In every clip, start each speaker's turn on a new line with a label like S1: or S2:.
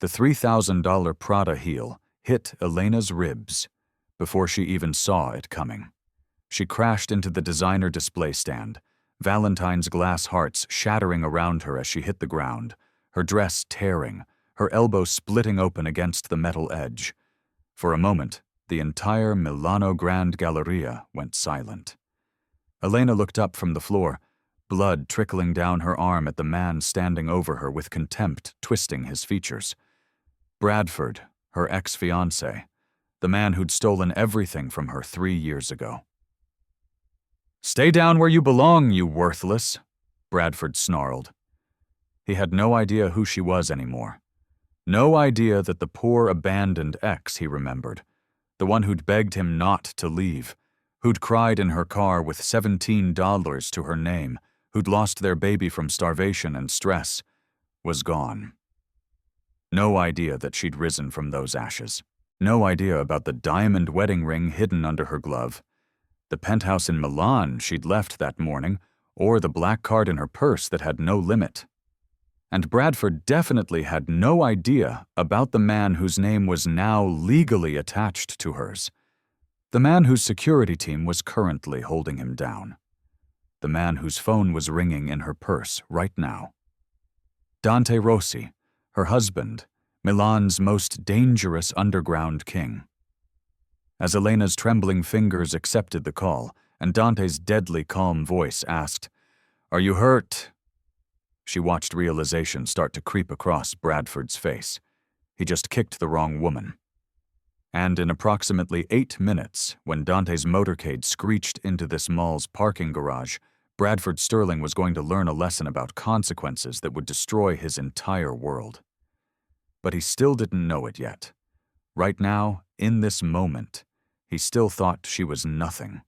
S1: The $3,000 Prada heel hit Elena's ribs before she even saw it coming. She crashed into the designer display stand, Valentine's glass hearts shattering around her as she hit the ground, her dress tearing, her elbow splitting open against the metal edge. For a moment, the entire Milano Grand Galleria went silent. Elena looked up from the floor, blood trickling down her arm at the man standing over her with contempt twisting his features. Bradford, her ex-fiancé, the man who'd stolen everything from her 3 years ago. "Stay down where you belong, you worthless," Bradford snarled. He had no idea who she was anymore. No idea that the poor abandoned ex he remembered, the one who'd begged him not to leave, who'd cried in her car with $17 to her name, who'd lost their baby from starvation and stress, was gone. No idea that she'd risen from those ashes. No idea about the diamond wedding ring hidden under her glove, the penthouse in Milan she'd left that morning, or the black card in her purse that had no limit. And Bradford definitely had no idea about the man whose name was now legally attached to hers, the man whose security team was currently holding him down, the man whose phone was ringing in her purse right now. Dante Rossi, her husband, Milan's most dangerous underground king. As Elena's trembling fingers accepted the call, and Dante's deadly calm voice asked, "Are you hurt?" She watched realization start to creep across Bradford's face. He just kicked the wrong woman. And in approximately 8 minutes, when Dante's motorcade screeched into this mall's parking garage, Bradford Sterling was going to learn a lesson about consequences that would destroy his entire world. But he still didn't know it yet. Right now, in this moment, he still thought she was nothing.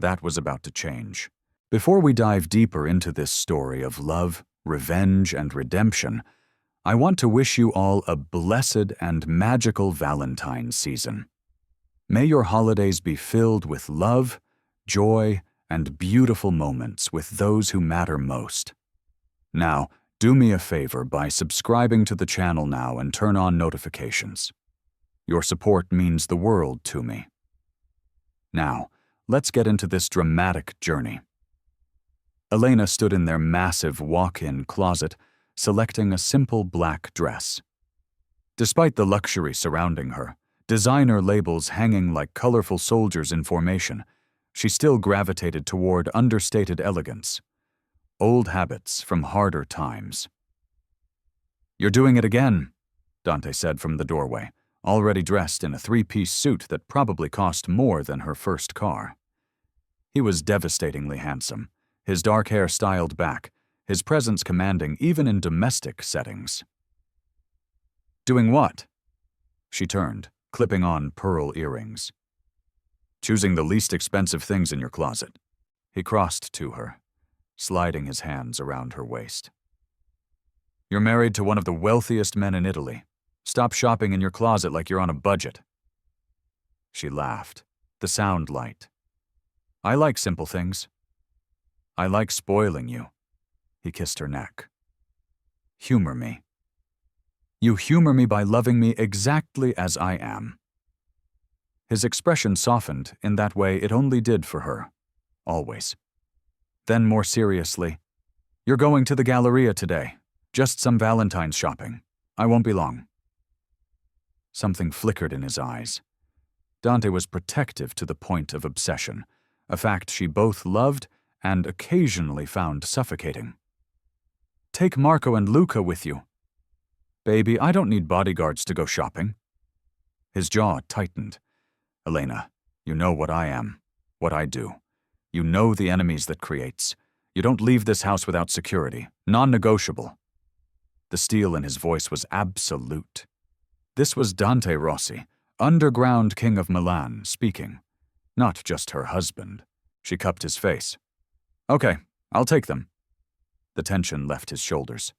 S1: That was about to change. Before we dive deeper into this story of love, revenge, and redemption, I want to wish you all a blessed and magical Valentine's season. May your holidays be filled with love, joy, and beautiful moments with those who matter most. Now, do me a favor by subscribing to the channel now and turn on notifications. Your support means the world to me. Now, let's get into this dramatic journey. Elena stood in their massive walk-in closet, selecting a simple black dress. Despite the luxury surrounding her, designer labels hanging like colorful soldiers in formation, she still gravitated toward understated elegance. Old habits from harder times. "You're doing it again," Dante said from the doorway, already dressed in a 3-piece suit that probably cost more than her first car. He was devastatingly handsome, his dark hair styled back, his presence commanding even in domestic settings. "Doing what?" She turned, clipping on pearl earrings. "Choosing the least expensive things in your closet." He crossed to her, sliding his hands around her waist. "You're married to one of the wealthiest men in Italy. Stop shopping in your closet like you're on a budget." She laughed, the sound light. "I like simple things. I like spoiling you." He kissed her neck. "Humor me. You humor me by loving me exactly as I am." His expression softened in that way it only did for her, always. Then more seriously, "You're going to the Galleria today. Just some Valentine's shopping. I won't be long." Something flickered in his eyes. Dante was protective to the point of obsession, a fact she both loved and occasionally found suffocating. "Take Marco and Luca with you." "Baby, I don't need bodyguards to go shopping." His jaw tightened. "Elena, you know what I am, what I do. You know the enemies that creates. You don't leave this house without security, non-negotiable." The steel in his voice was absolute. This was Dante Rossi, underground king of Milan, speaking, not just her husband. She cupped his face. "Okay, I'll take them." The tension left his shoulders.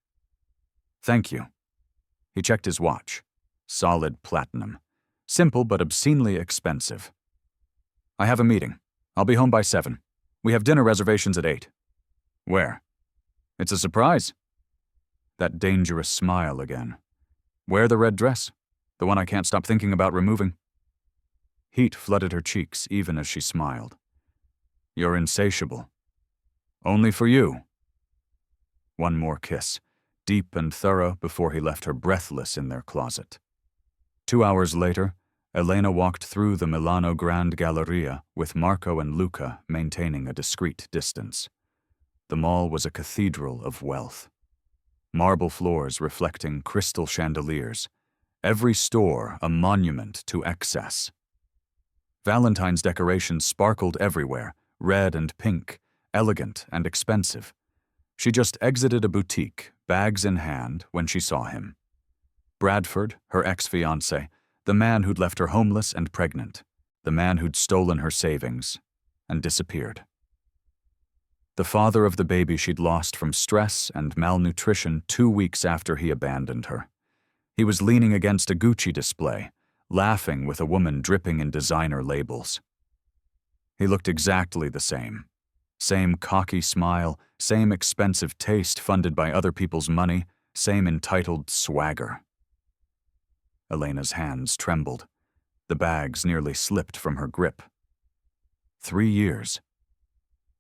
S1: "Thank you." He checked his watch. Solid platinum. Simple but obscenely expensive. "I have a meeting. I'll be home by 7. We have dinner reservations at 8. "Where?" "It's a surprise." That dangerous smile again. Wear the red dress, the one I can't stop thinking about removing. Heat flooded her cheeks even as she smiled. You're insatiable. Only for you. One more kiss, deep and thorough, before he left her breathless in their closet. 2 hours later, Elena walked through the Milano Grand Galleria with Marco and Luca maintaining a discreet distance. The mall was a cathedral of wealth. Marble floors reflecting crystal chandeliers, every store a monument to excess. Valentine's decorations sparkled everywhere, red and pink, elegant and expensive. She just exited a boutique, bags in hand, when she saw him. Bradford, her ex-fiancé, the man who'd left her homeless and pregnant, the man who'd stolen her savings and disappeared. The father of the baby she'd lost from stress and malnutrition 2 weeks after he abandoned her. He was leaning against a Gucci display, laughing with a woman dripping in designer labels. He looked exactly the same. Same cocky smile, same expensive taste funded by other people's money, same entitled swagger. Elena's hands trembled. The bags nearly slipped from her grip. 3 years.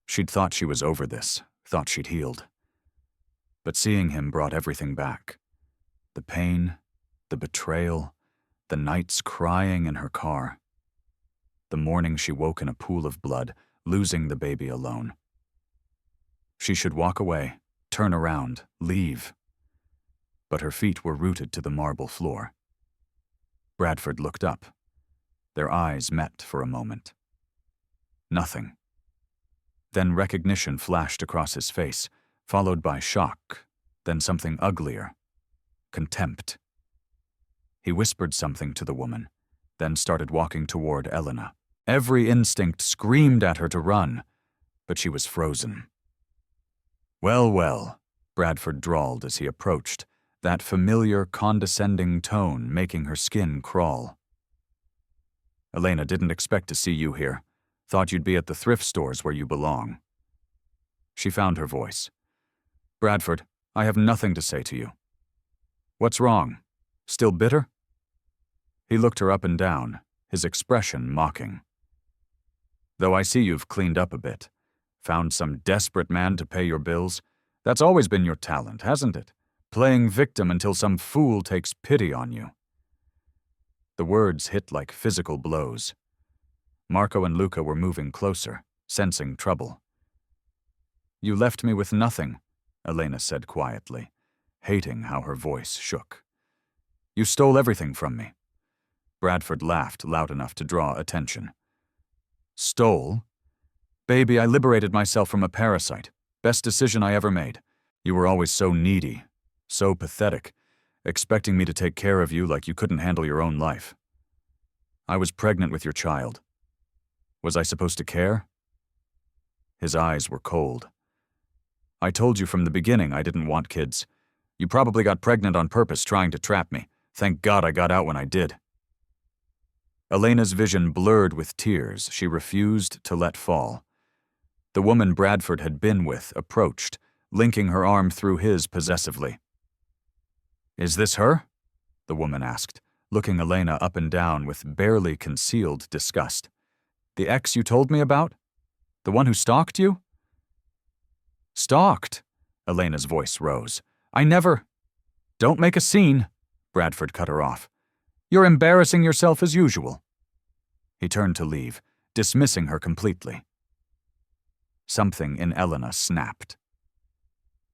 S1: She'd thought she was over this, thought she'd healed. But seeing him brought everything back. The pain, the betrayal, the nights crying in her car. The morning she woke in a pool of blood, losing the baby alone. She should walk away, turn around, leave. But her feet were rooted to the marble floor. Bradford looked up. Their eyes met for a moment. Nothing. Then recognition flashed across his face, followed by shock, then something uglier. Contempt. He whispered something to the woman, then started walking toward Elena. Every instinct screamed at her to run, but she was frozen. Well, well, Bradford drawled as he approached, that familiar, condescending tone making her skin crawl. Elena didn't expect to see you here. Thought you'd be at the thrift stores where you belong. She found her voice. Bradford, I have nothing to say to you. What's wrong? Still bitter? He looked her up and down, his expression mocking. Though I see you've cleaned up a bit, found some desperate man to pay your bills, that's always been your talent, hasn't it? Playing victim until some fool takes pity on you. The words hit like physical blows. Marco and Luca were moving closer, sensing trouble. You left me with nothing, Elena said quietly, hating how her voice shook. You stole everything from me. Bradford laughed loud enough to draw attention. Stole? Baby, I liberated myself from a parasite. Best decision I ever made. You were always so needy, so pathetic, expecting me to take care of you like you couldn't handle your own life. I was pregnant with your child. Was I supposed to care? His eyes were cold. I told you from the beginning I didn't want kids. You probably got pregnant on purpose trying to trap me. Thank God I got out when I did. Elena's vision blurred with tears she refused to let fall. The woman Bradford had been with approached, linking her arm through his possessively. Is this her? The woman asked, looking Elena up and down with barely concealed disgust. The ex you told me about? The one who stalked you? Stalked? Elena's voice rose. I never... Don't make a scene, Bradford cut her off. You're embarrassing yourself as usual. He turned to leave, dismissing her completely. Something in Elena snapped.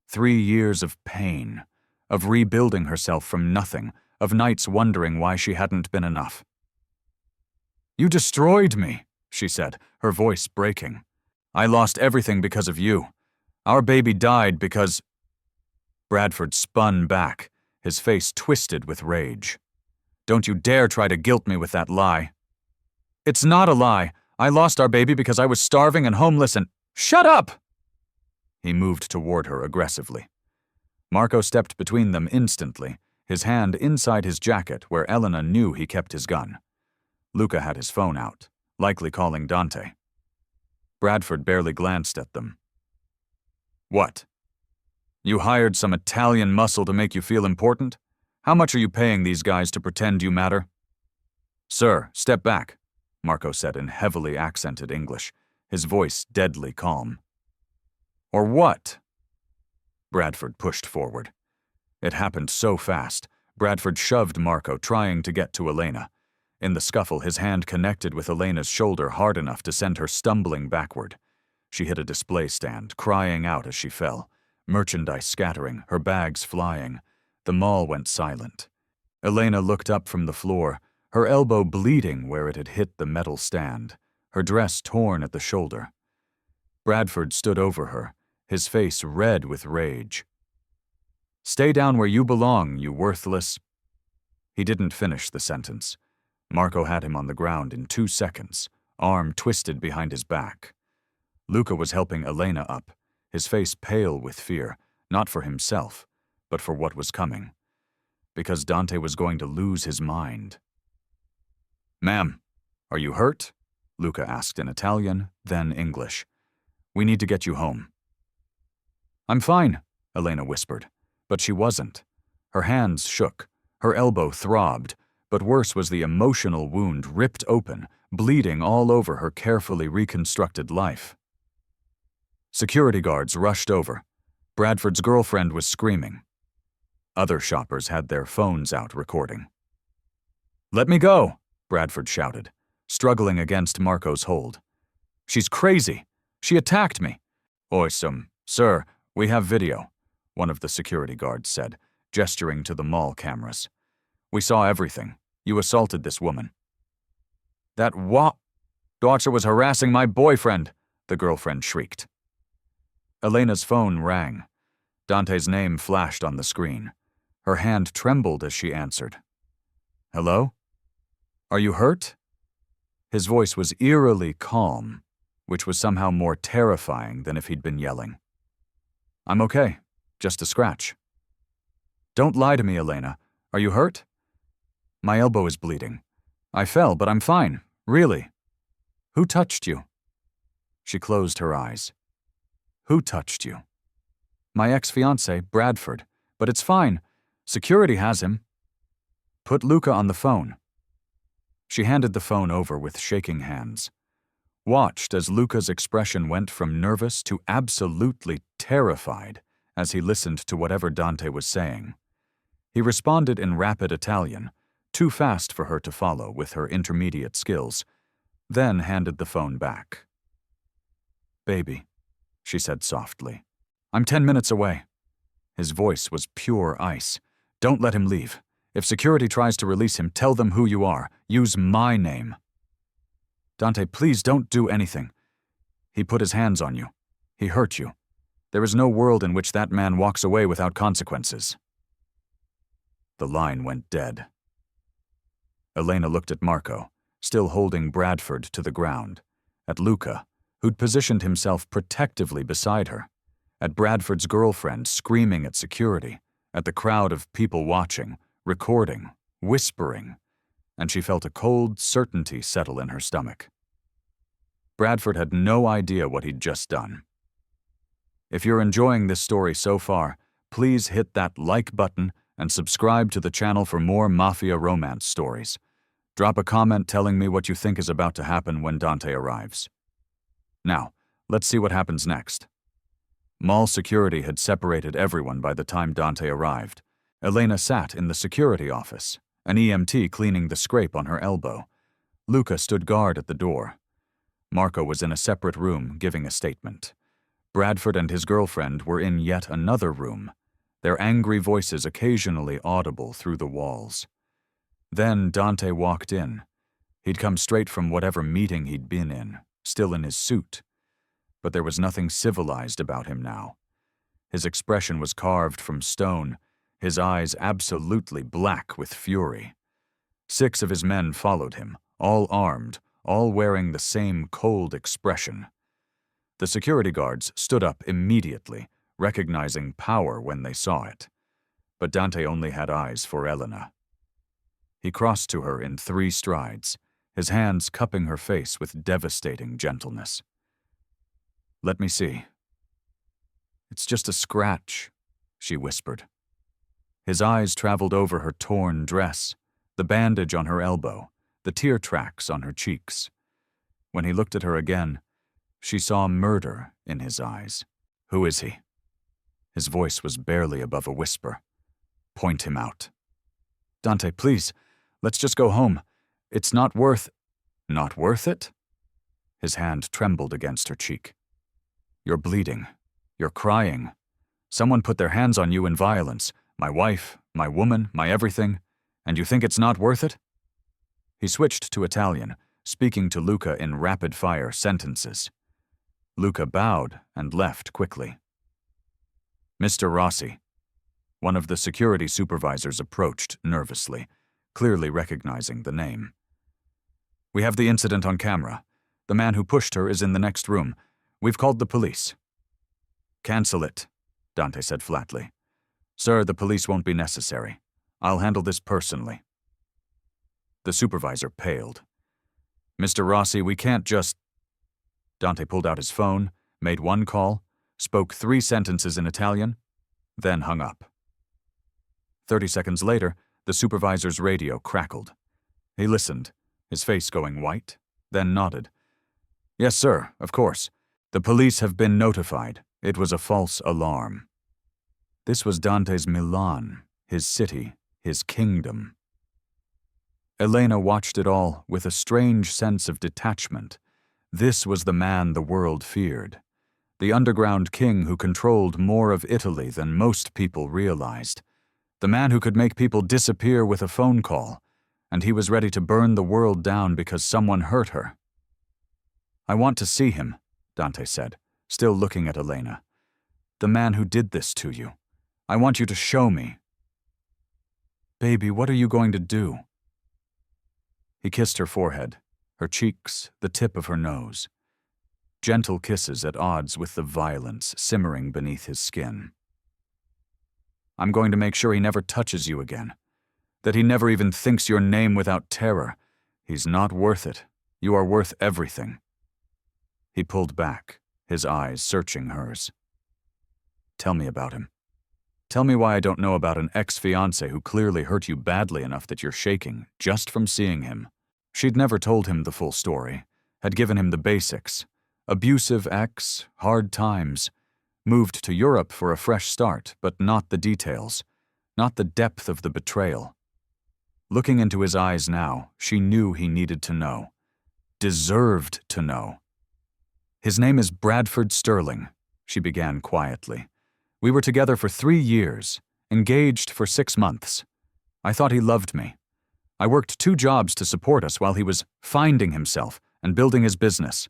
S1: 3 years of pain, of rebuilding herself from nothing, of nights wondering why she hadn't been enough. You destroyed me, she said, her voice breaking. I lost everything because of you. Our baby died because... Bradford spun back, his face twisted with rage. Don't you dare try to guilt me with that lie. It's not a lie. I lost our baby because I was starving and homeless and... Shut up! He moved toward her aggressively. Marco stepped between them instantly, his hand inside his jacket where Elena knew he kept his gun. Luca had his phone out, likely calling Dante. Bradford barely glanced at them. What? You hired some Italian muscle to make you feel important? How much are you paying these guys to pretend you matter? Sir, step back, Marco said in heavily accented English, his voice deadly calm. Or what? Bradford pushed forward. It happened so fast. Bradford shoved Marco, trying to get to Elena. In the scuffle, his hand connected with Elena's shoulder hard enough to send her stumbling backward. She hit a display stand, crying out as she fell. Merchandise scattering, her bags flying. The mall went silent. Elena looked up from the floor, her elbow bleeding where it had hit the metal stand, her dress torn at the shoulder. Bradford stood over her, his face red with rage. Stay down where you belong, you worthless. He didn't finish the sentence. Marco had him on the ground in 2 seconds, arm twisted behind his back. Luca was helping Elena up, his face pale with fear, not for himself, but for what was coming. Because Dante was going to lose his mind. Ma'am, are you hurt? Luca asked in Italian, then English. We need to get you home. I'm fine, Elena whispered, but she wasn't. Her hands shook, her elbow throbbed, but worse was the emotional wound ripped open, bleeding all over her carefully reconstructed life. Security guards rushed over. Bradford's girlfriend was screaming. Other shoppers had their phones out recording. Let me go, Bradford shouted, struggling against Marco's hold. She's crazy. She attacked me. Sir, we have video, one of the security guards said, gesturing to the mall cameras. We saw everything. You assaulted this woman. That daughter was harassing my boyfriend, the girlfriend shrieked. Elena's phone rang. Dante's name flashed on the screen. Her hand trembled as she answered. Hello? Are you hurt? His voice was eerily calm, which was somehow more terrifying than if he'd been yelling. I'm okay. Just a scratch. Don't lie to me, Elena. Are you hurt? My elbow is bleeding. I fell, but I'm fine. Really. Who touched you? She closed her eyes. Who touched you? My ex-fiancé, Bradford. But it's fine. Security has him. Put Luca on the phone. She handed the phone over with shaking hands. Watched as Luca's expression went from nervous to absolutely terrified as he listened to whatever Dante was saying. He responded in rapid Italian, too fast for her to follow with her intermediate skills, then handed the phone back. Baby, she said softly. I'm 10 minutes away. His voice was pure ice. Don't let him leave. If security tries to release him, tell them who you are. Use my name. Dante, please don't do anything. He put his hands on you. He hurt you. There is no world in which that man walks away without consequences. The line went dead. Elena looked at Marco, still holding Bradford to the ground, at Luca, who'd positioned himself protectively beside her, at Bradford's girlfriend screaming at security, at the crowd of people watching, recording, whispering, and she felt a cold certainty settle in her stomach. Bradford had no idea what he'd just done. If you're enjoying this story so far, please hit that like button and subscribe to the channel for more Mafia romance stories. Drop a comment telling me what you think is about to happen when Dante arrives. Now, let's see what happens next. Mall security had separated everyone by the time Dante arrived. Elena sat in the security office, an EMT cleaning the scrape on her elbow. Luca stood guard at the door. Marco was in a separate room giving a statement. Bradford and his girlfriend were in yet another room, their angry voices occasionally audible through the walls. Then Dante walked in. He'd come straight from whatever meeting he'd been in, still in his suit. But there was nothing civilized about him now. His expression was carved from stone, his eyes absolutely black with fury. 6 of his men followed him, all armed, all wearing the same cold expression. The security guards stood up immediately, recognizing power when they saw it. But Dante only had eyes for Elena. He crossed to her in 3 strides, his hands cupping her face with devastating gentleness. Let me see. It's just a scratch, she whispered. His eyes traveled over her torn dress, the bandage on her elbow, the tear tracks on her cheeks. When he looked at her again, she saw murder in his eyes. "Who is he?" His voice was barely above a whisper. "Point him out." "Dante, please, let's just go home. It's not worth—" "Not worth it?" His hand trembled against her cheek. "You're bleeding. You're crying. Someone put their hands on you in violence. My wife, my woman, my everything. And you think it's not worth it?" He switched to Italian, speaking to Luca in rapid-fire sentences. Luca bowed and left quickly. "Mr. Rossi." One of the security supervisors approached nervously, clearly recognizing the name. "We have the incident on camera. The man who pushed her is in the next room. We've called the police." "Cancel it," Dante said flatly. "Sir, the police won't be necessary. I'll handle this personally." The supervisor paled. "Mr. Rossi, we can't just—" Dante pulled out his phone, made one call, spoke 3 sentences in Italian, then hung up. 30 seconds later, the supervisor's radio crackled. He listened, his face going white, then nodded. "Yes, sir, of course. The police have been notified. It was a false alarm." This was Dante's Milan, his city, his kingdom. Elena watched it all with a strange sense of detachment. This was the man the world feared, the underground king who controlled more of Italy than most people realized, the man who could make people disappear with a phone call, and he was ready to burn the world down because someone hurt her. "I want to see him," Dante said, still looking at Elena. "The man who did this to you. I want you to show me." "Baby, what are you going to do?" He kissed her forehead, her cheeks, the tip of her nose. Gentle kisses at odds with the violence simmering beneath his skin. "I'm going to make sure he never touches you again, that he never even thinks your name without terror. He's not worth it. You are worth everything." He pulled back, his eyes searching hers. "Tell me about him. Tell me why I don't know about an ex-fiancé who clearly hurt you badly enough that you're shaking just from seeing him." She'd never told him the full story, had given him the basics. Abusive ex, hard times. Moved to Europe for a fresh start, but not the details, not the depth of the betrayal. Looking into his eyes now, she knew he needed to know. Deserved to know. "His name is Bradford Sterling," she began quietly. "We were together for 3 years, engaged for 6 months. I thought he loved me. I worked 2 jobs to support us while he was finding himself and building his business.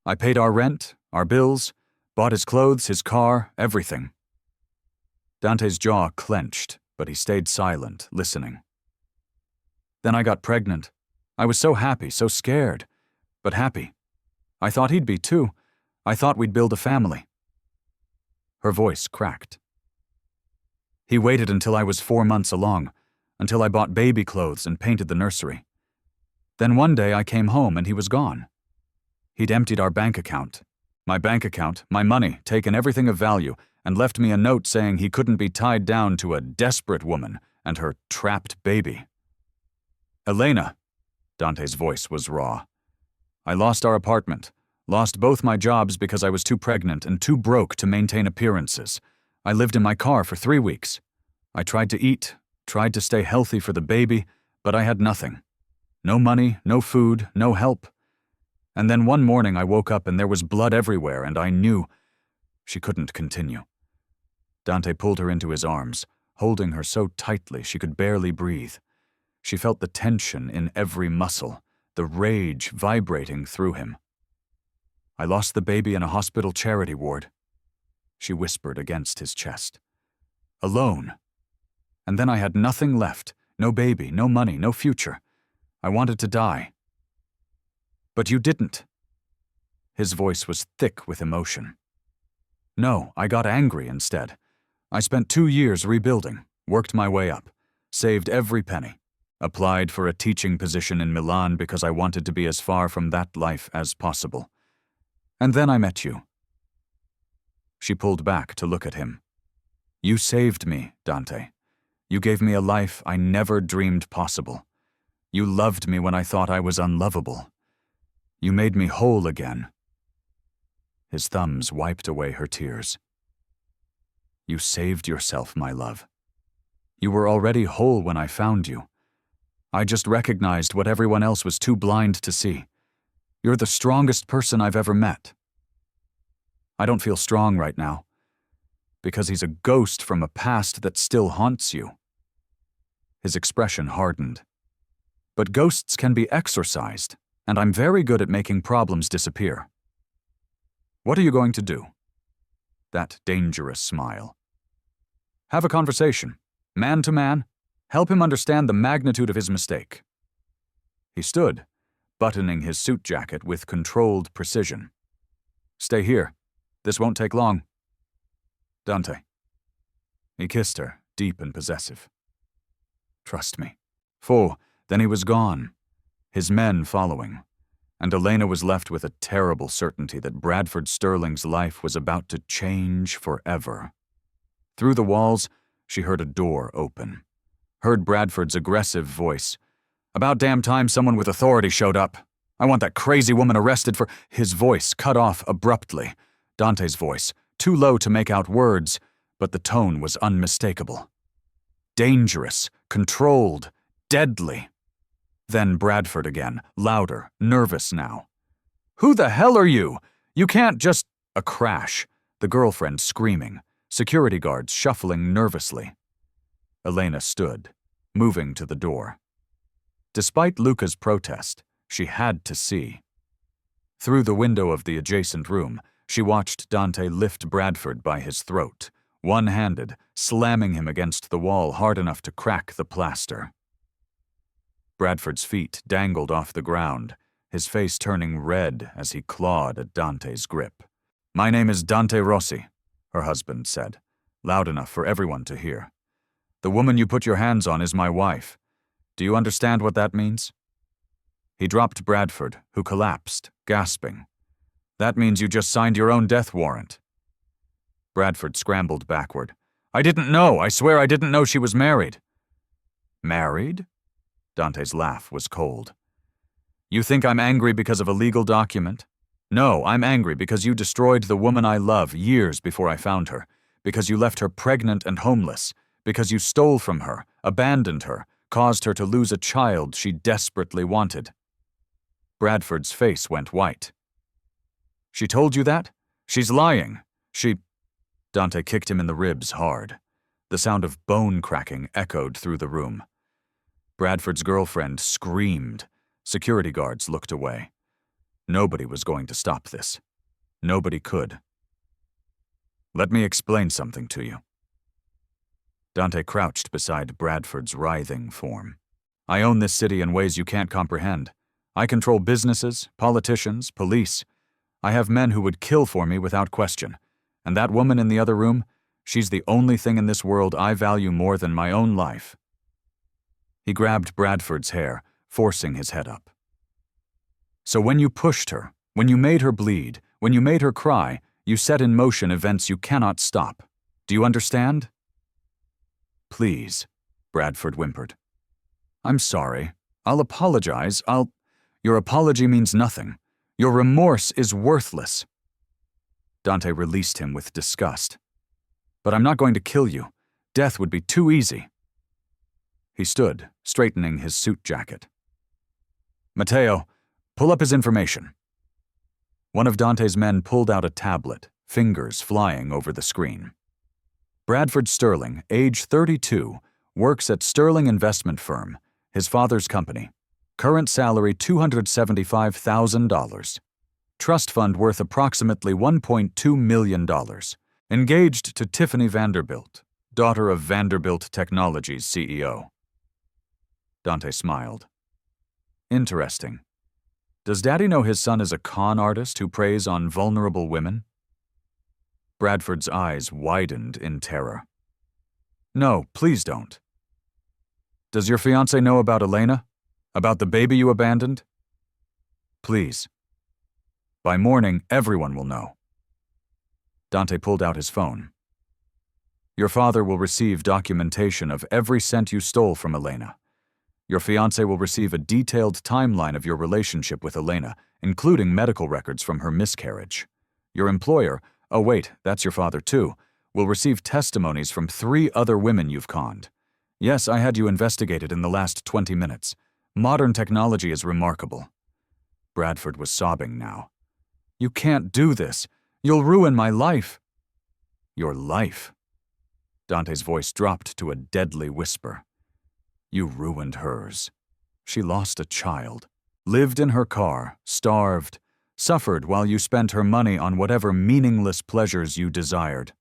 S1: I paid our rent, our bills, bought his clothes, his car, everything." Dante's jaw clenched, but he stayed silent, listening. "Then I got pregnant. I was so happy, so scared, but happy. I thought he'd be too. I thought we'd build a family." Her voice cracked. "He waited until I was 4 months along, until I bought baby clothes and painted the nursery. Then one day I came home and he was gone. He'd emptied our bank account, my money, taken everything of value, and left me a note saying he couldn't be tied down to a desperate woman and her trapped baby." "Elena," Dante's voice was raw. "I lost our apartment, lost both my jobs because I was too pregnant and too broke to maintain appearances. I lived in my car for 3 weeks. I tried to eat, tried to stay healthy for the baby, but I had nothing. No money, no food, no help. And then one morning I woke up and there was blood everywhere and I knew—" She couldn't continue. Dante pulled her into his arms, holding her so tightly she could barely breathe. She felt the tension in every muscle, the rage vibrating through him. "I lost the baby in a hospital charity ward," she whispered against his chest. "Alone. And then I had nothing left, no baby, no money, no future. I wanted to die." "But you didn't." His voice was thick with emotion. "No, I got angry instead. I spent 2 years rebuilding, worked my way up, saved every penny, applied for a teaching position in Milan because I wanted to be as far from that life as possible. And then I met you." She pulled back to look at him. "You saved me, Dante. You gave me a life I never dreamed possible. You loved me when I thought I was unlovable. You made me whole again." His thumbs wiped away her tears. "You saved yourself, my love. You were already whole when I found you. I just recognized what everyone else was too blind to see. You're the strongest person I've ever met." "I don't feel strong right now, because he's a ghost from a past that still haunts you." His expression hardened. "But ghosts can be exorcised, and I'm very good at making problems disappear." "What are you going to do?" That dangerous smile. "Have a conversation, man to man. Help him understand the magnitude of his mistake." He stood, buttoning his suit jacket with controlled precision. "Stay here. This won't take long." "Dante." He kissed her, deep and possessive. "Trust me." Then he was gone, his men following, and Elena was left with a terrible certainty that Bradford Sterling's life was about to change forever. Through the walls, she heard a door open, heard Bradford's aggressive voice. "About damn time someone with authority showed up. I want that crazy woman arrested for—" His voice cut off abruptly. Dante's voice, too low to make out words, but the tone was unmistakable. Dangerous, controlled, deadly. Then Bradford again, louder, nervous now. "Who the hell are you? You can't just—" A crash, the girlfriend screaming, security guards shuffling nervously. Elena stood, moving to the door. Despite Luca's protest, she had to see. Through the window of the adjacent room, she watched Dante lift Bradford by his throat, one-handed, slamming him against the wall hard enough to crack the plaster. Bradford's feet dangled off the ground, his face turning red as he clawed at Dante's grip. "My name is Dante Rossi," her husband said, loud enough for everyone to hear. "The woman you put your hands on is my wife. Do you understand what that means?" He dropped Bradford, who collapsed, gasping. "That means you just signed your own death warrant." Bradford scrambled backward. "I didn't know! I swear I didn't know she was married." "Married?" Dante's laugh was cold. "You think I'm angry because of a legal document? No, I'm angry because you destroyed the woman I love years before I found her, because you left her pregnant and homeless, because you stole from her, abandoned her, caused her to lose a child she desperately wanted." Bradford's face went white. "She told you that? She's lying. She—" Dante kicked him in the ribs hard. The sound of bone cracking echoed through the room. Bradford's girlfriend screamed. Security guards looked away. Nobody was going to stop this. Nobody could. "Let me explain something to you." Dante crouched beside Bradford's writhing form. "I own this city in ways you can't comprehend. I control businesses, politicians, police. I have men who would kill for me without question. And that woman in the other room, she's the only thing in this world I value more than my own life." He grabbed Bradford's hair, forcing his head up. "So when you pushed her, when you made her bleed, when you made her cry, you set in motion events you cannot stop. Do you understand?" "Please," Bradford whimpered. "I'm sorry. I'll apologize. Your apology means nothing. Your remorse is worthless." Dante released him with disgust. "But I'm not going to kill you. Death would be too easy." He stood, straightening his suit jacket. "Matteo, pull up his information." One of Dante's men pulled out a tablet, fingers flying over the screen. Bradford Sterling, age 32, works at Sterling Investment Firm, his father's company. Current salary $275,000. Trust fund worth approximately $1.2 million. Engaged to Tiffany Vanderbilt, daughter of Vanderbilt Technologies CEO. Dante smiled. "Interesting. Does Daddy know his son is a con artist who preys on vulnerable women?" Bradford's eyes widened in terror. "No, please don't." "Does your fiancé know about Elena? About the baby you abandoned?" "Please. By morning, everyone will know." Dante pulled out his phone. Your father will receive documentation of every cent you stole from Elena. Your fiancé will receive a detailed timeline of your relationship with Elena, including medical records from her miscarriage. Your employer, oh wait, that's your father too, will receive testimonies from 3 other women you've conned. Yes, I had you investigated in the last 20 minutes. Modern technology is remarkable. Bradford was sobbing now. You can't do this. You'll ruin my life. Your life? Dante's voice dropped to a deadly whisper. You ruined hers. She lost a child, lived in her car, starved, suffered while you spent her money on whatever meaningless pleasures you desired.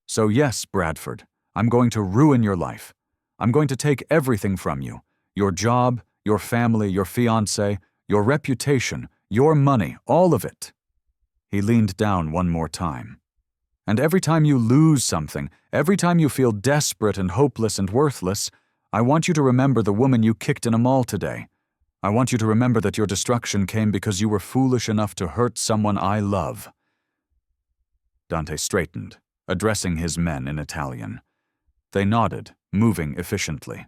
S1: So yes, Bradford, I'm going to ruin your life. I'm going to take everything from you. Your job, your family, your fiancé, your reputation, your money, all of it. He leaned down one more time. And every time you lose something, every time you feel desperate and hopeless and worthless, I want you to remember the woman you kicked in a mall today. I want you to remember that your destruction came because you were foolish enough to hurt someone I love. Dante straightened, addressing his men in Italian. They nodded, moving efficiently.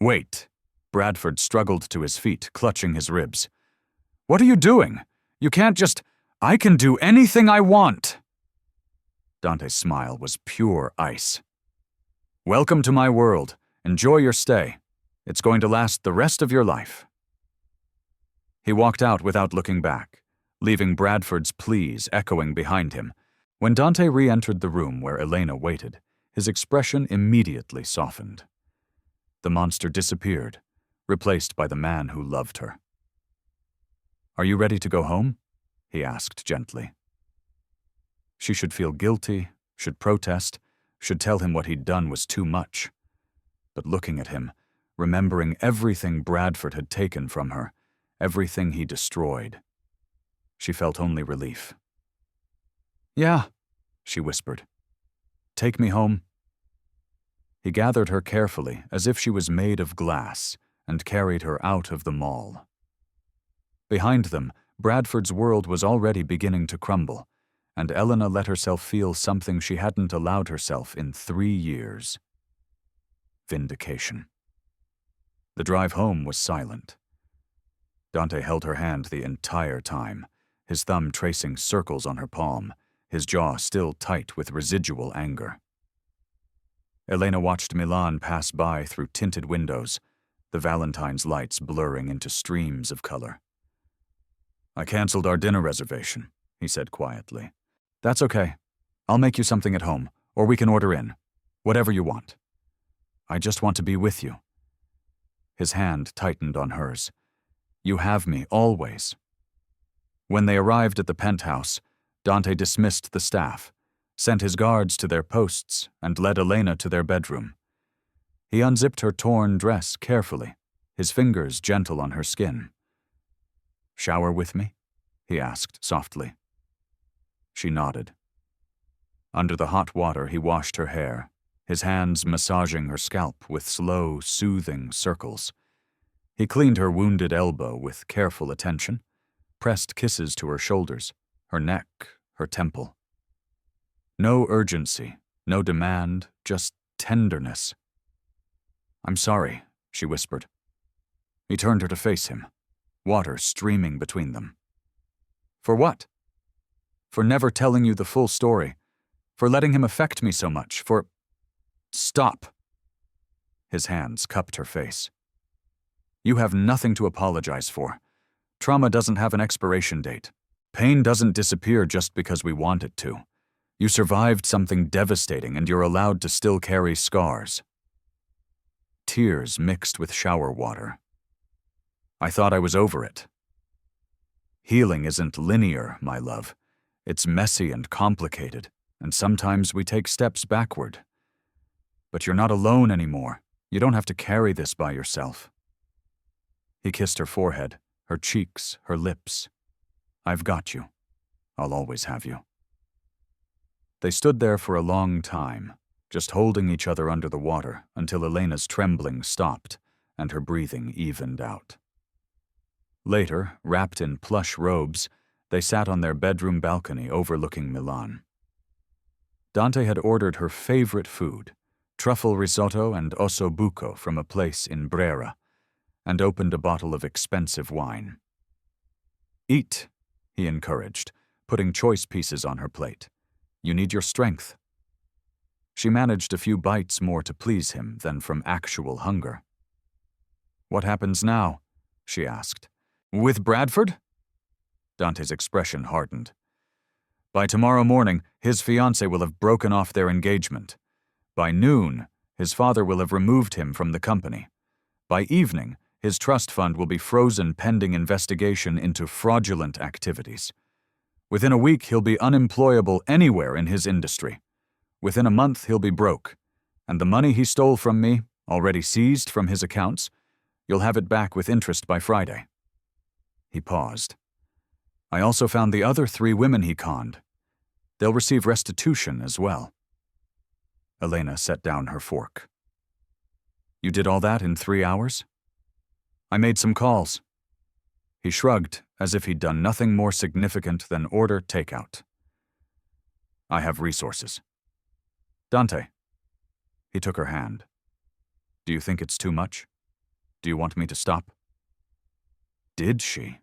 S1: Wait. Bradford struggled to his feet, clutching his ribs. What are you doing? You can't just... I can do anything I want. Dante's smile was pure ice. Welcome to my world. Enjoy your stay. It's going to last the rest of your life. He walked out without looking back, leaving Bradford's pleas echoing behind him. When Dante re-entered the room where Elena waited, his expression immediately softened. The monster disappeared, replaced by the man who loved her. Are you ready to go home? He asked gently. She should feel guilty, should protest, should tell him what he'd done was too much. But looking at him, remembering everything Bradford had taken from her, everything he destroyed, she felt only relief. Yeah, she whispered. Take me home. He gathered her carefully, as if she was made of glass, and carried her out of the mall. Behind them, Bradford's world was already beginning to crumble, and Elena let herself feel something she hadn't allowed herself in 3 years. Vindication. The drive home was silent. Dante held her hand the entire time, his thumb tracing circles on her palm, his jaw still tight with residual anger. Elena watched Milan pass by through tinted windows, the Valentine's lights blurring into streams of color. I canceled our dinner reservation, he said quietly. That's okay. I'll make you something at home, or we can order in. Whatever you want. I just want to be with you. His hand tightened on hers. You have me, always. When they arrived at the penthouse, Dante dismissed the staff, sent his guards to their posts, and led Elena to their bedroom. He unzipped her torn dress carefully, his fingers gentle on her skin. Shower with me? He asked softly. She nodded. Under the hot water, he washed her hair, his hands massaging her scalp with slow, soothing circles. He cleaned her wounded elbow with careful attention, pressed kisses to her shoulders, her neck, her temple. No urgency, no demand, just tenderness. I'm sorry, she whispered. He turned her to face him, water streaming between them. For what? For never telling you the full story, for letting him affect me so much, for... Stop. His hands cupped her face. You have nothing to apologize for. Trauma doesn't have an expiration date. Pain doesn't disappear just because we want it to. You survived something devastating and you're allowed to still carry scars. Tears mixed with shower water. I thought I was over it. Healing isn't linear, my love. It's messy and complicated, and sometimes we take steps backward. But you're not alone anymore. You don't have to carry this by yourself. He kissed her forehead, her cheeks, her lips. I've got you. I'll always have you. They stood there for a long time, just holding each other under the water until Elena's trembling stopped and her breathing evened out. Later, wrapped in plush robes, they sat on their bedroom balcony overlooking Milan. Dante had ordered her favorite food, truffle risotto and osso buco from a place in Brera, and opened a bottle of expensive wine. "Eat," he encouraged, putting choice pieces on her plate. "You need your strength." She managed a few bites more to please him than from actual hunger. "What happens now?" she asked. "With Bradford?" Dante's expression hardened. "By tomorrow morning, his fiancée will have broken off their engagement. By noon, his father will have removed him from the company. By evening, his trust fund will be frozen pending investigation into fraudulent activities. Within a week, he'll be unemployable anywhere in his industry. Within a month, he'll be broke. And the money he stole from me, already seized from his accounts, you'll have it back with interest by Friday." He paused. "I also found the other 3 women he conned. They'll receive restitution as well." Elena set down her fork. "You did all that in 3 hours?" "I made some calls." He shrugged, as if he'd done nothing more significant than order takeout. "I have resources." "Dante." He took her hand. "Do you think it's too much? Do you want me to stop?" Did she?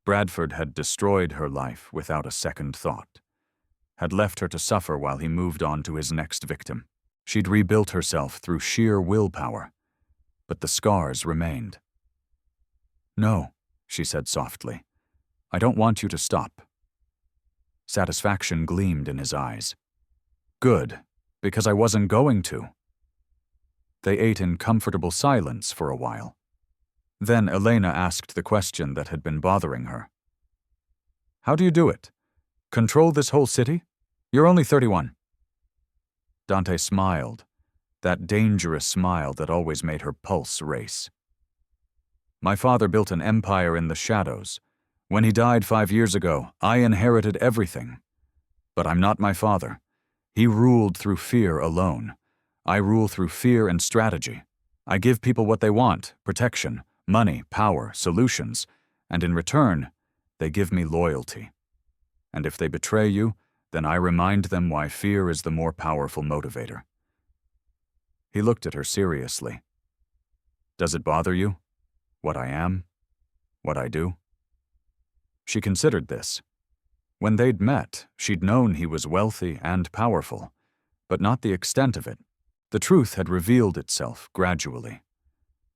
S1: Bradford had destroyed her life without a second thought, had left her to suffer while he moved on to his next victim. She'd rebuilt herself through sheer willpower, but the scars remained. "No," she said softly. "I don't want you to stop." Satisfaction gleamed in his eyes. "Good, because I wasn't going to." They ate in comfortable silence for a while. Then Elena asked the question that had been bothering her. "How do you do it? Control this whole city? You're only 31. Dante smiled, that dangerous smile that always made her pulse race. "My father built an empire in the shadows. When he died 5 years ago, I inherited everything. But I'm not my father. He ruled through fear alone. I rule through fear and strategy. I give people what they want, protection, money, power, solutions, and in return, they give me loyalty. And if they betray you, then I remind them why fear is the more powerful motivator." He looked at her seriously. "Does it bother you? What I am? What I do?" She considered this. When they'd met, she'd known he was wealthy and powerful, but not the extent of it. The truth had revealed itself gradually.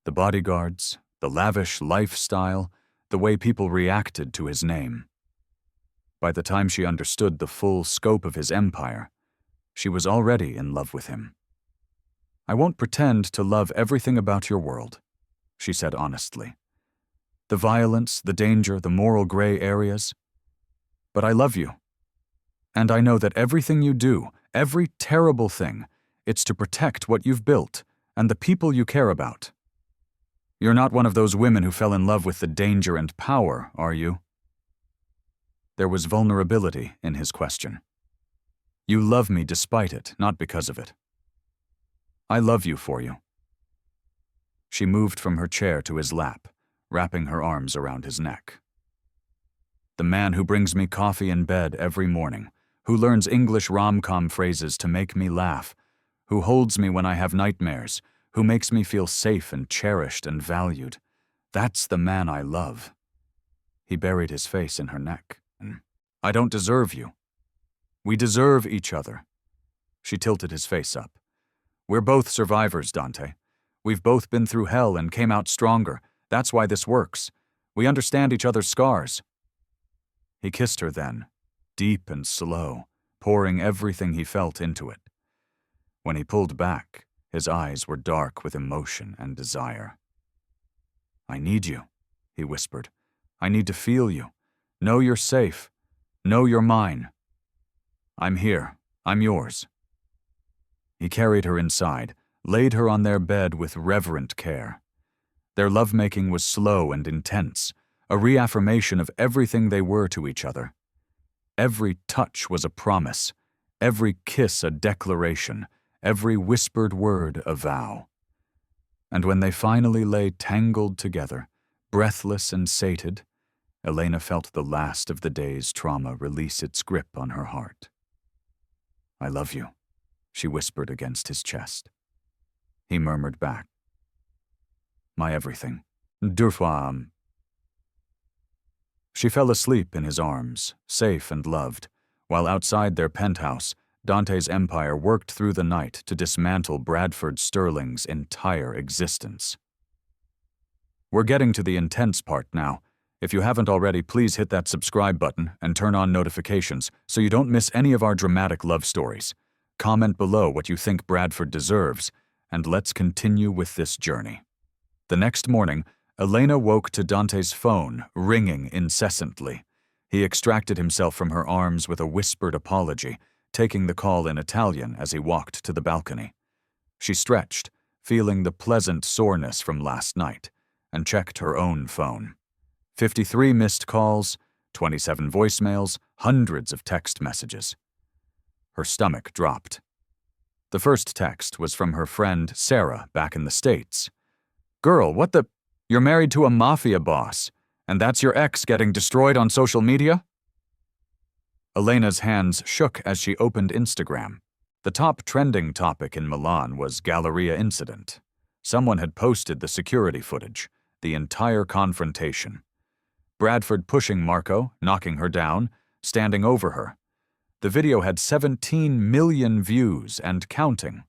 S1: The bodyguards, the lavish lifestyle, the way people reacted to his name. By the time she understood the full scope of his empire, she was already in love with him. "I won't pretend to love everything about your world," she said honestly. "The violence, the danger, the moral gray areas. But I love you. And I know that everything you do, every terrible thing, it's to protect what you've built and the people you care about. You're not one of those women who fell in love with the danger and power, are you?" There was vulnerability in his question. "You love me despite it, not because of it." "I love you for you." She moved from her chair to his lap, wrapping her arms around his neck. "The man who brings me coffee in bed every morning, who learns English rom-com phrases to make me laugh, who holds me when I have nightmares, who makes me feel safe and cherished and valued. That's the man I love." He buried his face in her neck. "I don't deserve you. We deserve each other." She tilted his face up. "We're both survivors, Dante. We've both been through hell and came out stronger. That's why this works. We understand each other's scars." He kissed her then, deep and slow, pouring everything he felt into it. When he pulled back, his eyes were dark with emotion and desire. "I need you," he whispered. "I need to feel you. Know you're safe. Know you're mine. I'm here. I'm yours." He carried her inside, laid her on their bed with reverent care. Their lovemaking was slow and intense, a reaffirmation of everything they were to each other. Every touch was a promise, every kiss a declaration, every whispered word a vow. And when they finally lay tangled together, breathless and sated, Elena felt the last of the day's trauma release its grip on her heart. I love you, she whispered against his chest. He murmured back, my everything. Durfam. She fell asleep in his arms, safe and loved, while outside their penthouse, Dante's empire worked through the night to dismantle Bradford Sterling's entire existence. We're getting to the intense part now. If you haven't already, please hit that subscribe button and turn on notifications so you don't miss any of our dramatic love stories. Comment below what you think Bradford deserves, and let's continue with this journey. The next morning, Elena woke to Dante's phone ringing incessantly. He extracted himself from her arms with a whispered apology, taking the call in Italian as he walked to the balcony. She stretched, feeling the pleasant soreness from last night, and checked her own phone. 53 missed calls, 27 voicemails, hundreds of text messages. Her stomach dropped. The first text was from her friend Sarah back in the States. Girl, what the? You're married to a Mafia boss, and that's your ex getting destroyed on social media? Elena's hands shook as she opened Instagram. The top trending topic in Milan was Galleria incident. Someone had posted the security footage, the entire confrontation. Bradford pushing Marco, knocking her down, standing over her. The video had 17 million views and counting.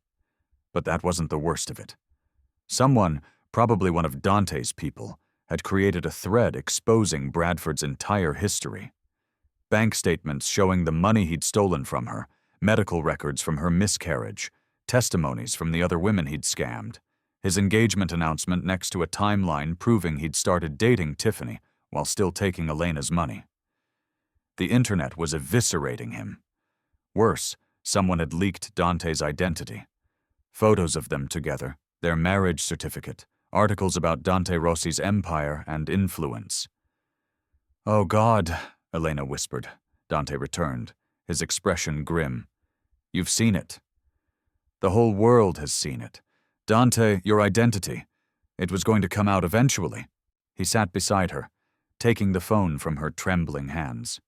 S1: But that wasn't the worst of it. Someone, probably one of Dante's people, had created a thread exposing Bradford's entire history. Bank statements showing the money he'd stolen from her, medical records from her miscarriage, testimonies from the other women he'd scammed, his engagement announcement next to a timeline proving he'd started dating Tiffany while still taking Elena's money. The internet was eviscerating him. Worse, someone had leaked Dante's identity. Photos of them together, their marriage certificate, articles about Dante Rossi's empire and influence. Oh God, Elena whispered. Dante returned, his expression grim. You've seen it. The whole world has seen it. Dante, your identity. It was going to come out eventually. He sat beside her, taking the phone from her trembling hands.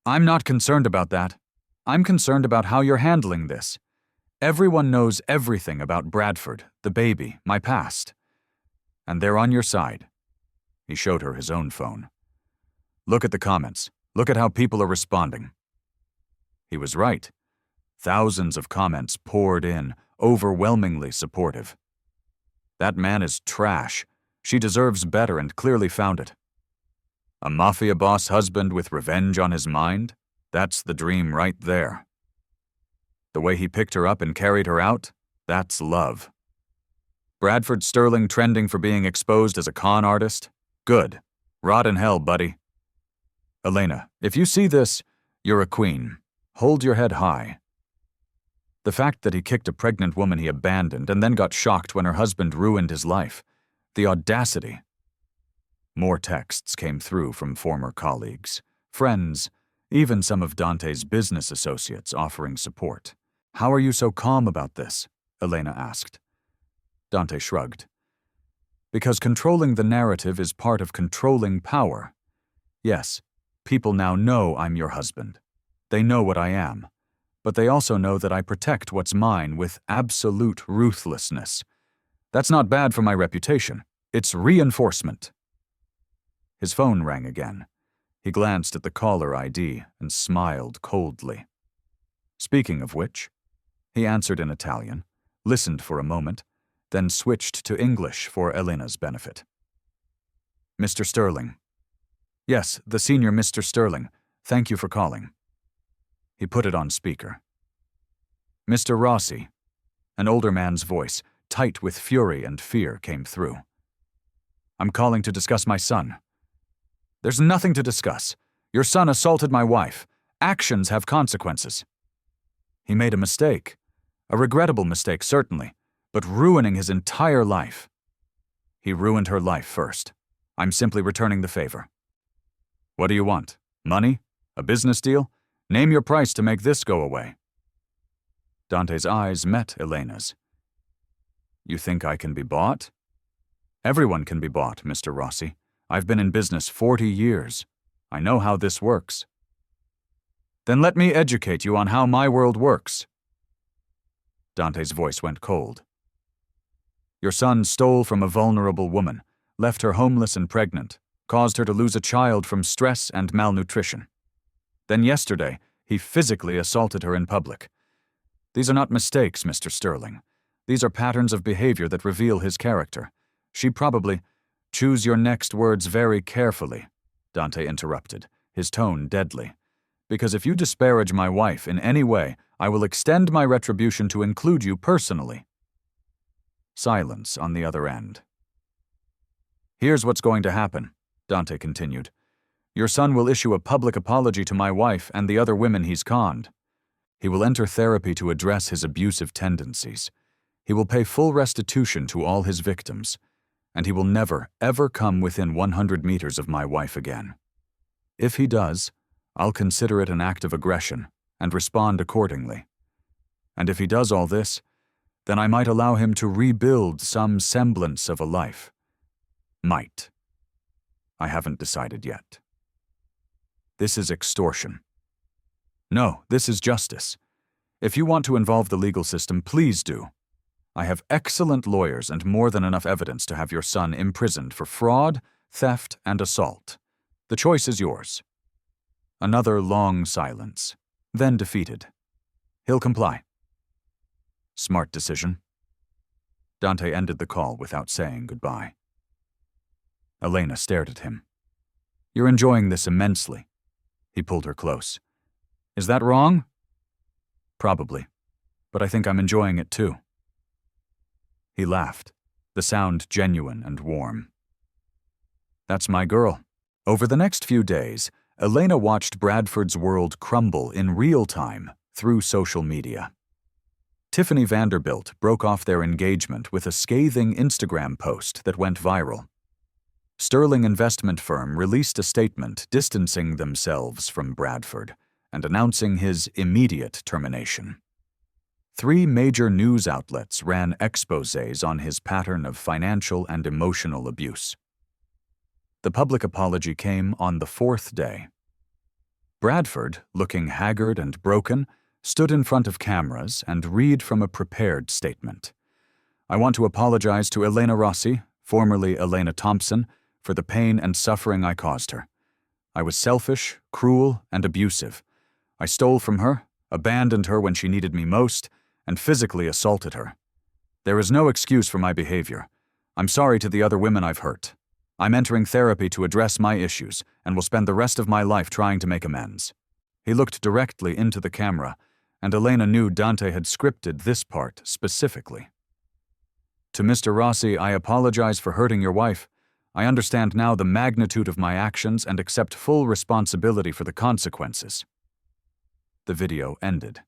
S1: I'm not concerned about that. I'm concerned about how you're handling this. Everyone knows everything about Bradford, the baby, my past. And they're on your side. He showed her his own phone. Look at the comments. Look at how people are responding. He was right. Thousands of comments poured in, overwhelmingly supportive. That man is trash. She deserves better and clearly found it. A Mafia boss husband with revenge on his mind? That's the dream right there. The way he picked her up and carried her out? That's love. Bradford Sterling trending for being exposed as a con artist? Good. Rot in hell, buddy. Elena, if you see this, you're a queen. Hold your head high. The fact that he kicked a pregnant woman he abandoned and then got shocked when her husband ruined his life. The audacity. More texts came through from former colleagues, friends, even some of Dante's business associates offering support. How are you so calm about this? Elena asked. Dante shrugged. Because controlling the narrative is part of controlling power. Yes, people now know I'm your husband. They know what I am. But they also know that I protect what's mine with absolute ruthlessness. That's not bad for my reputation. It's reinforcement. His phone rang again. He glanced at the caller ID and smiled coldly. Speaking of which, he answered in Italian, listened for a moment, then switched to English for Elena's benefit. Mr. Sterling. Yes, the senior Mr. Sterling. Thank you for calling. He put it on speaker. Mr. Rossi. An older man's voice, tight with fury and fear, came through. I'm calling to discuss my son. There's nothing to discuss. Your son assaulted my wife. Actions have consequences. He made a mistake. A regrettable mistake, certainly, but ruining his entire life. He ruined her life first. I'm simply returning the favor. What do you want? Money? A business deal? Name your price to make this go away. Dante's eyes met Elena's. You think I can be bought? Everyone can be bought, Mr. Rossi. I've been in business 40 years. I know how this works. Then let me educate you on how my world works. Dante's voice went cold. Your son stole from a vulnerable woman, left her homeless and pregnant, caused her to lose a child from stress and malnutrition. Then yesterday, he physically assaulted her in public. These are not mistakes, Mr. Sterling. These are patterns of behavior that reveal his character. She probably— Choose your next words very carefully, Dante interrupted, his tone deadly. Because if you disparage my wife in any way, I will extend my retribution to include you personally. Silence on the other end. Here's what's going to happen, Dante continued. Your son will issue a public apology to my wife and the other women he's conned. He will enter therapy to address his abusive tendencies. He will pay full restitution to all his victims. And he will never, ever come within 100 meters of my wife again. If he does, I'll consider it an act of aggression and respond accordingly. And if he does all this, then I might allow him to rebuild some semblance of a life. Might. I haven't decided yet. This is extortion. No, this is justice. If you want to involve the legal system, please do. I have excellent lawyers and more than enough evidence to have your son imprisoned for fraud, theft, and assault. The choice is yours. Another long silence, then defeated. He'll comply. Smart decision. Dante ended the call without saying goodbye. Elena stared at him. You're enjoying this immensely. He pulled her close. Is that wrong? Probably, but I think I'm enjoying it too. He laughed, the sound genuine and warm. That's my girl. Over the next few days, Elena watched Bradford's world crumble in real time through social media. Tiffany Vanderbilt broke off their engagement with a scathing Instagram post that went viral. Sterling investment firm released a statement distancing themselves from Bradford and announcing his immediate termination. 3 major news outlets ran exposés on his pattern of financial and emotional abuse. The public apology came on the 4th day. Bradford, looking haggard and broken, stood in front of cameras and read from a prepared statement. I want to apologize to Elena Rossi, formerly Elena Thompson, for the pain and suffering I caused her. I was selfish, cruel, and abusive. I stole from her, abandoned her when she needed me most, and physically assaulted her. There is no excuse for my behavior. I'm sorry to the other women I've hurt. I'm entering therapy to address my issues and will spend the rest of my life trying to make amends. He looked directly into the camera, and Elena knew Dante had scripted this part specifically. To Mr. Rossi, I apologize for hurting your wife. I understand now the magnitude of my actions and accept full responsibility for the consequences. The video ended.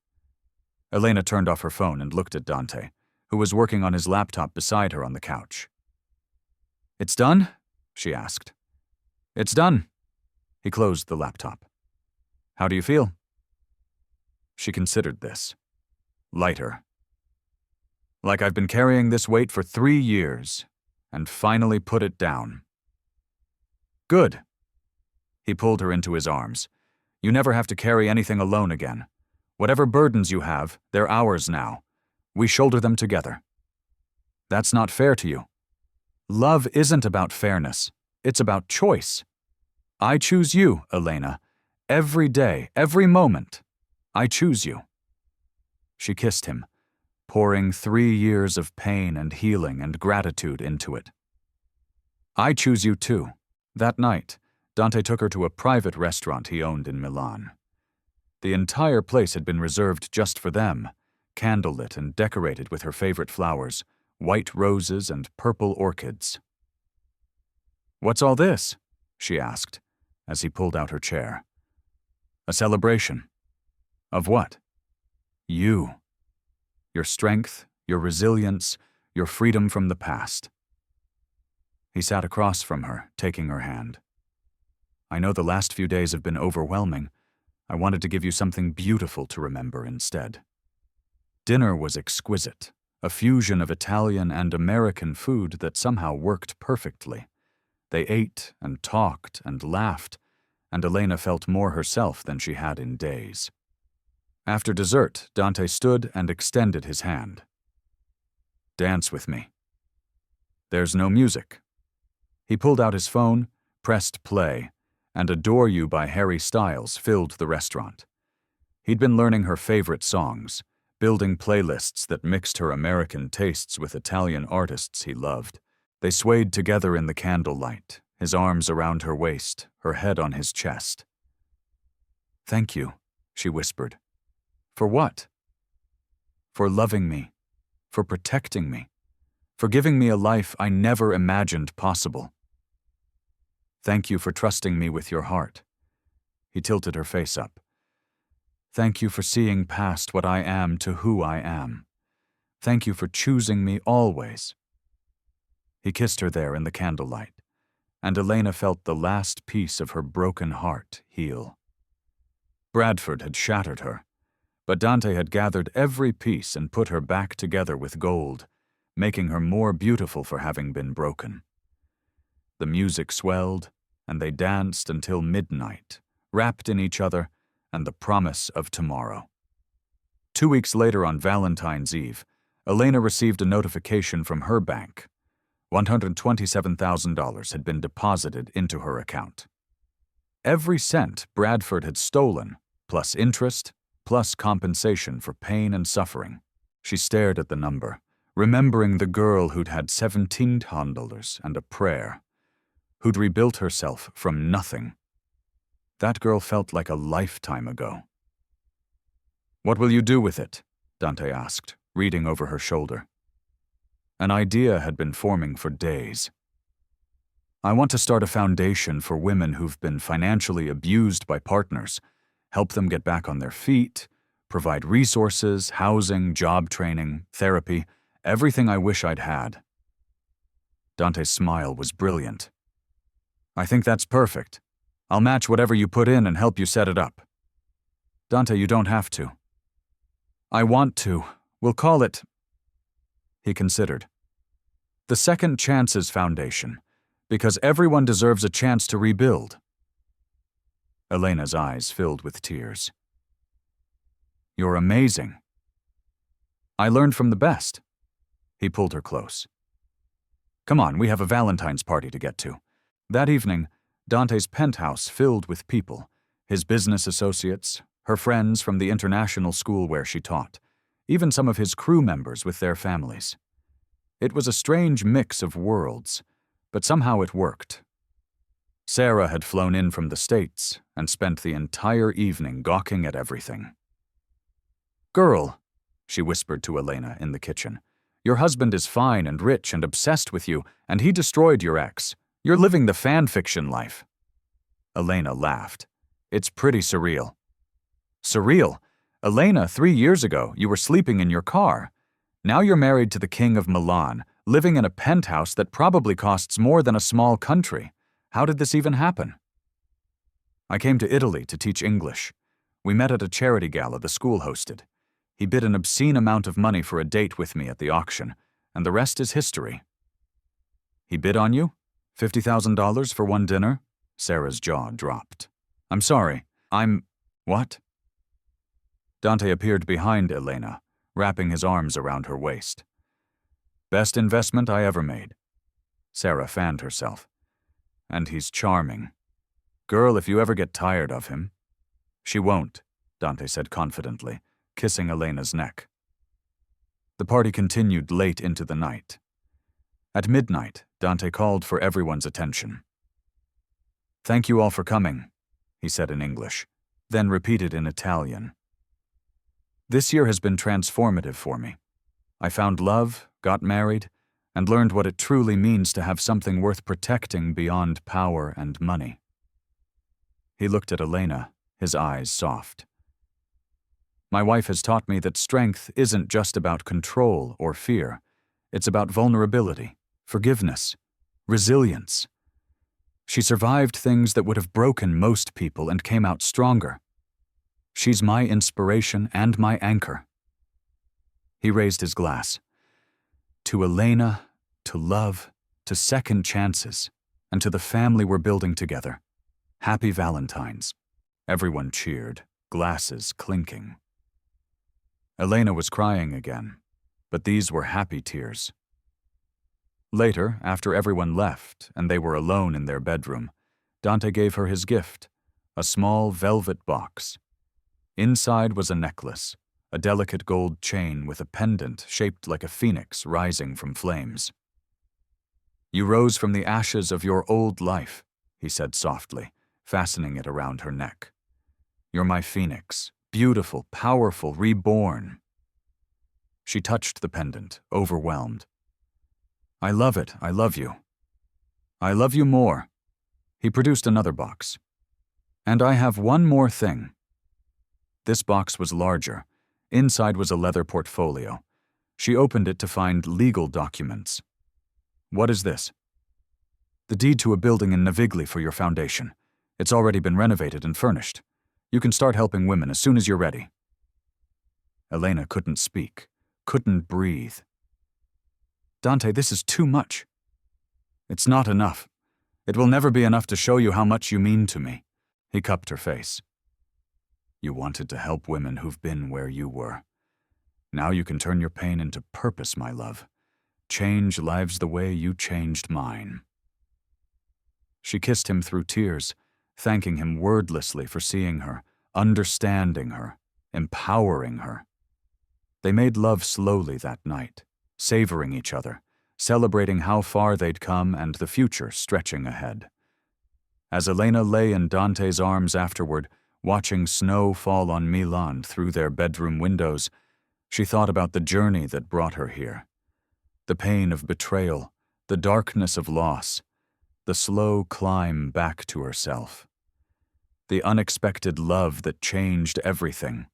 S1: Elena turned off her phone and looked at Dante, who was working on his laptop beside her on the couch. It's done? She asked. It's done. He closed the laptop. How do you feel? She considered this. Lighter. Like I've been carrying this weight for 3 years, and finally put it down. Good. He pulled her into his arms. You never have to carry anything alone again. Whatever burdens you have, they're ours now. We shoulder them together. That's not fair to you. Love isn't about fairness. It's about choice. I choose you, Elena. Every day, every moment. I choose you. She kissed him, pouring 3 years of pain and healing and gratitude into it. I choose you too. That night, Dante took her to a private restaurant he owned in Milan. The entire place had been reserved just for them, candlelit and decorated with her favorite flowers, white roses and purple orchids. What's all this? She asked, as he pulled out her chair. A celebration. Of what? You. Your strength, your resilience, your freedom from the past. He sat across from her, taking her hand. I know the last few days have been overwhelming. I wanted to give you something beautiful to remember instead. Dinner was exquisite, a fusion of Italian and American food that somehow worked perfectly. They ate and talked and laughed, and Elena felt more herself than she had in days. After dessert, Dante stood and extended his hand. "Dance with me." "There's no music." He pulled out his phone, pressed play, and Adore You by Harry Styles filled the restaurant. He'd been learning her favorite songs, building playlists that mixed her American tastes with Italian artists he loved. They swayed together in the candlelight, his arms around her waist, her head on his chest. "Thank you," she whispered. "For what?" "For loving me, for protecting me, for giving me a life I never imagined possible. Thank you for trusting me with your heart." He tilted her face up. "Thank you for seeing past what I am to who I am. Thank you for choosing me always." He kissed her there in the candlelight, and Elena felt the last piece of her broken heart heal. Bradford had shattered her, but Dante had gathered every piece and put her back together with gold, making her more beautiful for having been broken. The music swelled, and they danced until midnight, wrapped in each other and the promise of tomorrow. 2 weeks later, on Valentine's Eve, Elena received a notification from her bank. $127,000 had been deposited into her account. Every cent Bradford had stolen, plus interest, plus compensation for pain and suffering. She stared at the number, remembering the girl who'd had $17 and a prayer, who'd rebuilt herself from nothing. That girl felt like a lifetime ago. "What will you do with it?" Dante asked, reading over her shoulder. An idea had been forming for days. "I want to start a foundation for women who've been financially abused by partners, help them get back on their feet, provide resources, housing, job training, therapy, everything I wish I'd had." Dante's smile was brilliant. "I think that's perfect. I'll match whatever you put in and help you set it up." "Dante, you don't have to." "I want to. We'll call it—" He considered. "The Second Chances Foundation, because everyone deserves a chance to rebuild." Elena's eyes filled with tears. "You're amazing." "I learned from the best." He pulled her close. "Come on, we have a Valentine's party to get to." That evening, Dante's penthouse filled with people, his business associates, her friends from the international school where she taught, even some of his crew members with their families. It was a strange mix of worlds, but somehow it worked. Sarah had flown in from the States and spent the entire evening gawking at everything. "Girl," she whispered to Elena in the kitchen, "your husband is fine and rich and obsessed with you, and he destroyed your ex. You're living the fan fiction life." Elena laughed. "It's pretty surreal." "Surreal? Elena, 3 years ago, you were sleeping in your car. Now you're married to the King of Milan, living in a penthouse that probably costs more than a small country. How did this even happen?" "I came to Italy to teach English. We met at a charity gala the school hosted. He bid an obscene amount of money for a date with me at the auction, and the rest is history." "He bid on you? $50,000 for one dinner?" Sarah's jaw dropped. "I'm sorry. What?" Dante appeared behind Elena, wrapping his arms around her waist. "Best investment I ever made." Sarah fanned herself. "And he's charming. Girl, if you ever get tired of him—" "She won't," Dante said confidently, kissing Elena's neck. The party continued late into the night. At midnight, Dante called for everyone's attention. "Thank you all for coming," he said in English, then repeated in Italian. "This year has been transformative for me. I found love, got married, and learned what it truly means to have something worth protecting beyond power and money." He looked at Elena, his eyes soft. "My wife has taught me that strength isn't just about control or fear. It's about vulnerability, forgiveness, resilience. She survived things that would have broken most people and came out stronger. She's my inspiration and my anchor." He raised his glass. "To Elena, to love, to second chances, and to the family we're building together. Happy Valentine's. Everyone cheered, glasses clinking. Elena was crying again, but these were happy tears. Later, after everyone left and they were alone in their bedroom, Dante gave her his gift, a small velvet box. Inside was a necklace, a delicate gold chain with a pendant shaped like a phoenix rising from flames. "You rose from the ashes of your old life," he said softly, fastening it around her neck. "You're my phoenix, beautiful, powerful, reborn." She touched the pendant, overwhelmed. "I love it, I love you. I love you more." He produced another box. "And I have one more thing." This box was larger. Inside was a leather portfolio. She opened it to find legal documents. "What is this?" "The deed to a building in Navigli for your foundation. It's already been renovated and furnished. You can start helping women as soon as you're ready." Elena couldn't speak, couldn't breathe. "Dante, this is too much." "It's not enough. It will never be enough to show you how much you mean to me." He cupped her face. "You wanted to help women who've been where you were. Now you can turn your pain into purpose, my love. Change lives the way you changed mine." She kissed him through tears, thanking him wordlessly for seeing her, understanding her, empowering her. They made love slowly that night, savoring each other, celebrating how far they'd come and the future stretching ahead. As Elena lay in Dante's arms afterward, watching snow fall on Milan through their bedroom windows, she thought about the journey that brought her here. The pain of betrayal, the darkness of loss, the slow climb back to herself. The unexpected love that changed everything.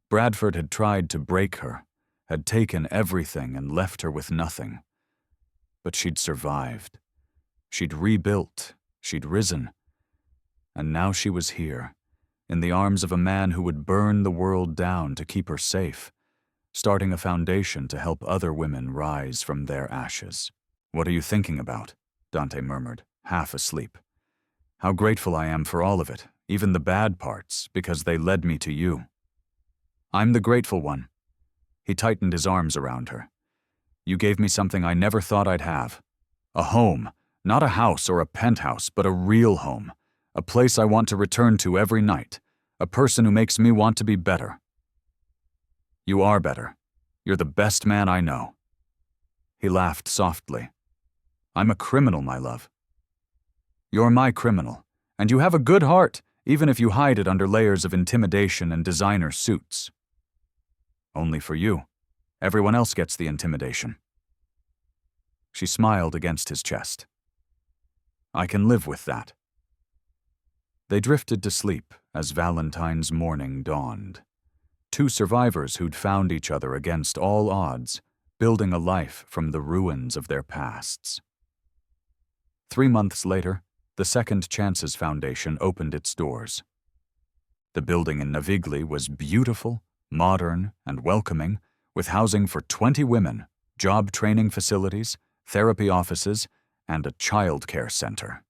S1: Bradford had tried to break her, had taken everything and left her with nothing. But she'd survived. She'd rebuilt, she'd risen. And now she was here, in the arms of a man who would burn the world down to keep her safe, starting a foundation to help other women rise from their ashes. "What are you thinking about?" Dante murmured, half asleep. "How grateful I am for all of it, even the bad parts, because they led me to you." "I'm the grateful one." He tightened his arms around her. "You gave me something I never thought I'd have. A home, not a house or a penthouse, but a real home. A place I want to return to every night. A person who makes me want to be better." "You are better. You're the best man I know." He laughed softly. "I'm a criminal, my love." "You're my criminal, and you have a good heart, even if you hide it under layers of intimidation and designer suits." "Only for you. Everyone else gets the intimidation." She smiled against his chest. "I can live with that." They drifted to sleep as Valentine's morning dawned. Two survivors who'd found each other against all odds, building a life from the ruins of their pasts. 3 months later, the Second Chances Foundation opened its doors. The building in Navigli was beautiful, modern, and welcoming, with housing for 20 women, job training facilities, therapy offices, and a child care center.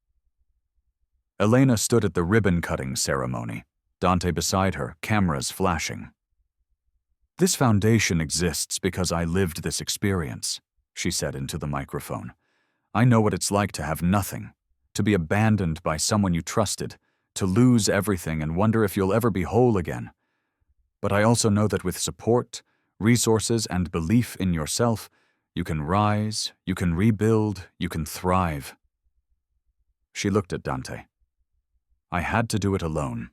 S1: Elena stood at the ribbon-cutting ceremony, Dante beside her, cameras flashing. "This foundation exists because I lived this experience," she said into the microphone. "I know what it's like to have nothing, to be abandoned by someone you trusted, to lose everything and wonder if you'll ever be whole again. But I also know that with support, resources, and belief in yourself, you can rise, you can rebuild, you can thrive." She looked at Dante. "I had to do it alone.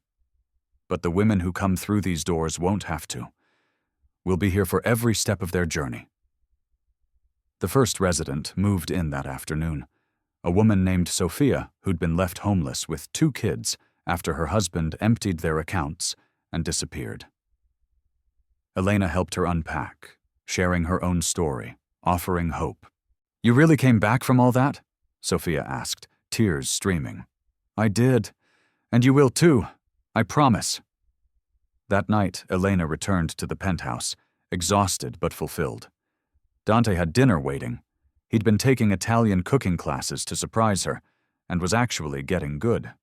S1: But the women who come through these doors won't have to. We'll be here for every step of their journey." The first resident moved in that afternoon, a woman named Sophia who'd been left homeless with 2 kids after her husband emptied their accounts and disappeared. Elena helped her unpack, sharing her own story, offering hope. "You really came back from all that?" Sophia asked, tears streaming. "I did. And you will too. I promise." That night, Elena returned to the penthouse, exhausted but fulfilled. Dante had dinner waiting. He'd been taking Italian cooking classes to surprise her, and was actually getting good.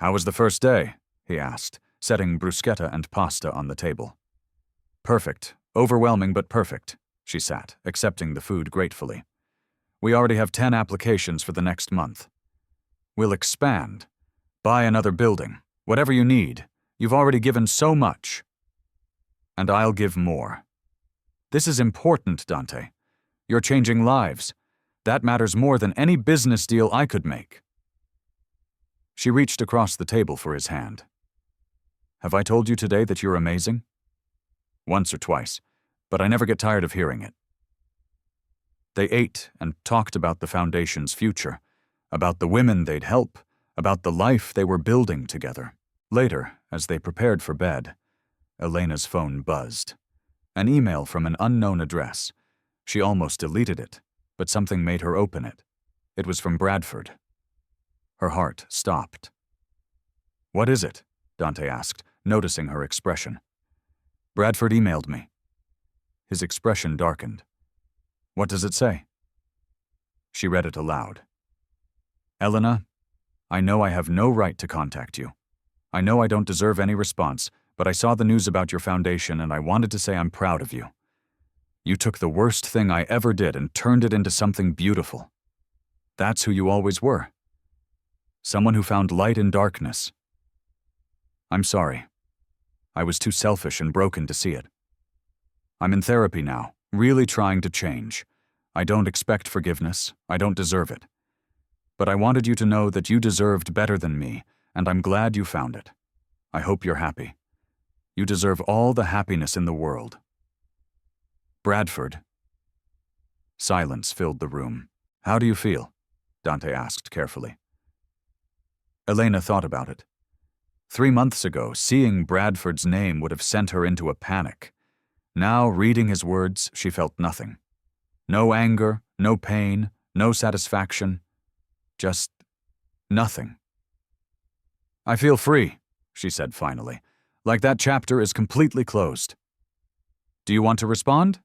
S1: "How was the first day?" he asked, setting bruschetta and pasta on the table. "Perfect. Overwhelming but perfect," she sat, accepting the food gratefully. "We already have 10 applications for the next month. We'll expand. Buy another building. Whatever you need. You've already given so much. And I'll give more. This is important, Dante. You're changing lives. That matters more than any business deal I could make." She reached across the table for his hand. "Have I told you today that you're amazing?" "Once or twice, but I never get tired of hearing it." They ate and talked about the Foundation's future, about the women they'd help, about the life they were building together. Later, as they prepared for bed, Elena's phone buzzed. An email from an unknown address. She almost deleted it, but something made her open it. It was from Bradford. Her heart stopped. "What is it?" Dante asked, noticing her expression. "Bradford emailed me." His expression darkened. "What does it say?" She read it aloud. "Elena, I know I have no right to contact you. I know I don't deserve any response, but I saw the news about your foundation and I wanted to say I'm proud of you. You took the worst thing I ever did and turned it into something beautiful. That's who you always were. Someone who found light in darkness. I'm sorry. I was too selfish and broken to see it. I'm in therapy now, really trying to change. I don't expect forgiveness. I don't deserve it. But I wanted you to know that you deserved better than me, and I'm glad you found it. I hope you're happy. You deserve all the happiness in the world. Bradford." Silence filled the room. "How do you feel?" Dante asked carefully. Elena thought about it. 3 months ago, seeing Bradford's name would have sent her into a panic. Now, reading his words, she felt nothing. No anger, no pain, no satisfaction. Just nothing. "I feel free," she said finally, "like that chapter is completely closed. Do you want to respond?"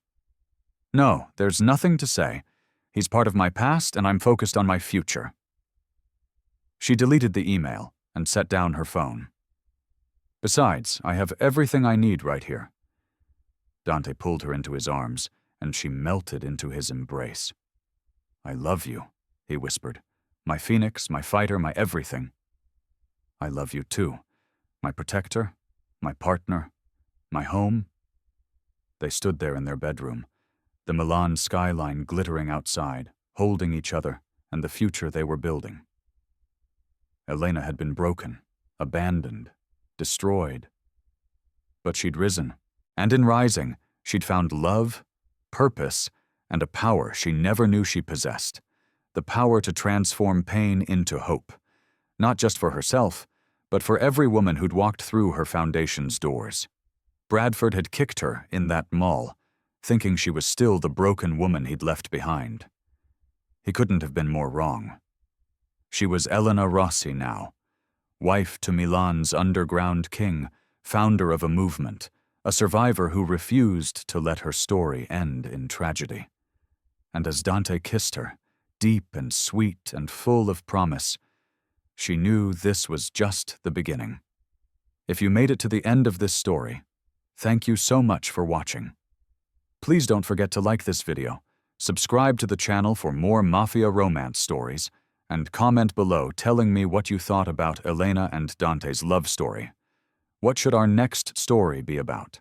S1: "No, there's nothing to say. He's part of my past and I'm focused on my future." She deleted the email and set down her phone. "Besides, I have everything I need right here." Dante pulled her into his arms, and she melted into his embrace. "I love you," he whispered. "My phoenix, my fighter, my everything." "I love you too. My protector, my partner, my home." They stood there in their bedroom, the Milan skyline glittering outside, holding each other and the future they were building. Elena had been broken, abandoned, destroyed. But she'd risen, and in rising, she'd found love, purpose, and a power she never knew she possessed, the power to transform pain into hope, not just for herself, but for every woman who'd walked through her foundation's doors. Bradford had kicked her in that mall, thinking she was still the broken woman he'd left behind. He couldn't have been more wrong. She was Elena Rossi now, wife to Milan's underground king, founder of a movement, a survivor who refused to let her story end in tragedy. And as Dante kissed her, deep and sweet and full of promise, she knew this was just the beginning. If you made it to the end of this story, thank you so much for watching. Please don't forget to like this video, subscribe to the channel for more Mafia romance stories, and comment below telling me what you thought about Elena and Dante's love story. What should our next story be about?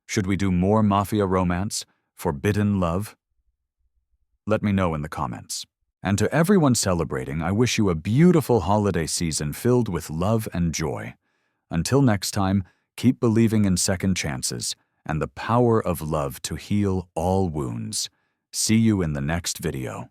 S1: Should we do more Mafia romance, forbidden love? Let me know in the comments. And to everyone celebrating, I wish you a beautiful holiday season filled with love and joy. Until next time, keep believing in second chances and the power of love to heal all wounds. See you in the next video.